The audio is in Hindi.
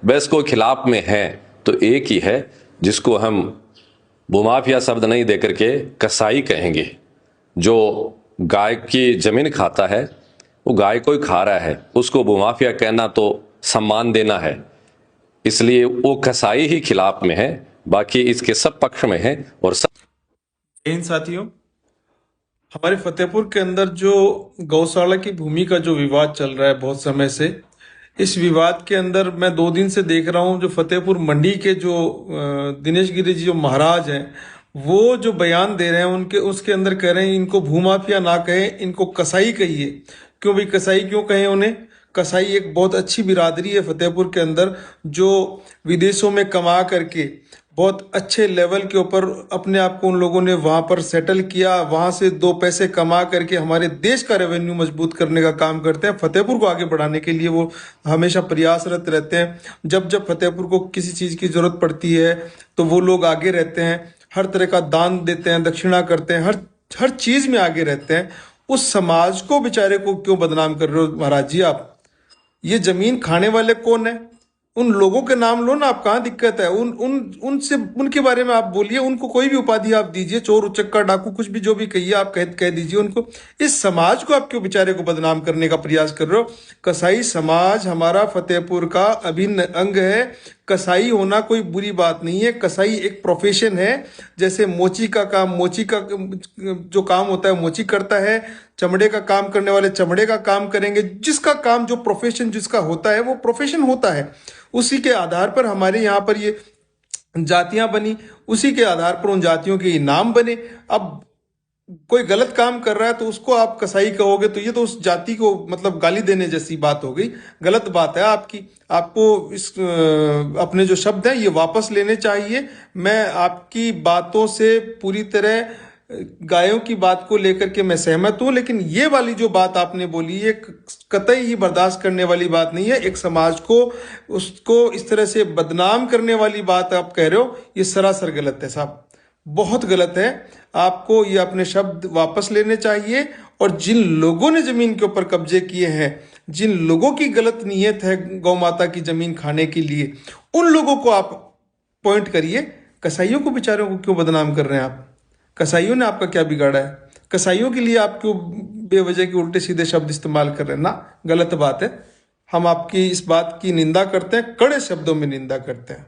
वैसे को खिलाफ में है तो एक ही है, जिसको हम भूमाफिया शब्द नहीं देकर के कसाई कहेंगे। जो गाय की जमीन खाता है वो गाय को ही खा रहा है, उसको भूमाफिया कहना तो सम्मान देना है, इसलिए वो कसाई ही खिलाफ में है, बाकी इसके सब पक्ष में है। और इन साथियों, हमारे फतेहपुर के अंदर जो गौशाला की भूमि का जो विवाद चल रहा है बहुत समय से, इस विवाद के अंदर मैं 2 दिन से देख रहा हूं जो फतेहपुर मंडी के जो दिनेश गिरी जी जो महाराज हैं, वो जो बयान दे रहे हैं उनके उसके अंदर कह रहे हैं इनको भूमाफिया ना कहें, इनको कसाई कहिए। क्यों भाई कसाई क्यों कहें उन्हें? कसाई एक बहुत अच्छी बिरादरी है फतेहपुर के अंदर, जो विदेशों में कमा करके बहुत अच्छे लेवल के ऊपर अपने आप को उन लोगों ने वहां पर सेटल किया, वहां से 2 पैसे कमा करके हमारे देश का रेवेन्यू मजबूत करने का काम करते हैं। फतेहपुर को आगे बढ़ाने के लिए वो हमेशा प्रयासरत रहते हैं। जब जब फतेहपुर को किसी चीज की जरूरत पड़ती है तो वो लोग आगे रहते हैं, हर तरह का दान देते हैं, दक्षिणा करते हैं, हर चीज में आगे रहते हैं। उस समाज को बेचारे को क्यों बदनाम कर रहे हो महाराज जी आप? ये जमीन खाने वाले कौन है? उन लोगों के नाम लो ना आप, कहाँ दिक्कत है? उन उन उनसे उनके बारे में आप बोलिए, उनको कोई भी उपाधि आप दीजिए, चोर उचक्का डाकू कुछ भी जो भी कहिए आप कह दीजिए उनको। इस समाज को आप क्यों बेचारे को बदनाम करने का प्रयास कर रहे हो? कसाई समाज हमारा फतेहपुर का अभिन्न अंग है। कसाई होना कोई बुरी बात नहीं है। कसाई एक प्रोफेशन है। जैसे मोची का काम, मोची का जो काम होता है मोची करता है, चमड़े का काम करने वाले चमड़े का काम करेंगे। जिसका काम जो प्रोफेशन जिसका होता है वो प्रोफेशन होता है। उसी के आधार पर हमारे यहाँ पर ये जातियां बनी, उसी के आधार पर उन जातियों के इनाम बने। अब कोई गलत काम कर रहा है तो उसको आप कसाई कहोगे तो ये तो उस जाति को मतलब गाली देने जैसी बात हो गई। गलत बात है आपकी। आपको इस अपने जो शब्द हैं ये वापस लेने चाहिए। मैं आपकी बातों से पूरी तरह गायों की बात को लेकर के मैं सहमत हूं, लेकिन ये वाली जो बात आपने बोली ये कतई ही बर्दाश्त करने वाली बात नहीं है। एक समाज को उसको इस तरह से बदनाम करने वाली बात आप कह रहे हो, ये सरासर गलत है साहब, बहुत गलत है। आपको ये अपने शब्द वापस लेने चाहिए। और जिन लोगों ने जमीन के ऊपर कब्जे किए हैं, जिन लोगों की गलत नीयत है गौ माता की जमीन खाने के लिए, उन लोगों को आप पॉइंट करिए। कसाईयों को बेचारों को क्यों बदनाम कर रहे हैं आप? कसाईयों ने आपका क्या बिगाड़ा है? कसाईयों के लिए आप क्यों बेवजह के उल्टे सीधे शब्द इस्तेमाल कर रहे हैं? ना, गलत बात है। हम आपकी इस बात की निंदा करते हैं, कड़े शब्दों में निंदा करते हैं।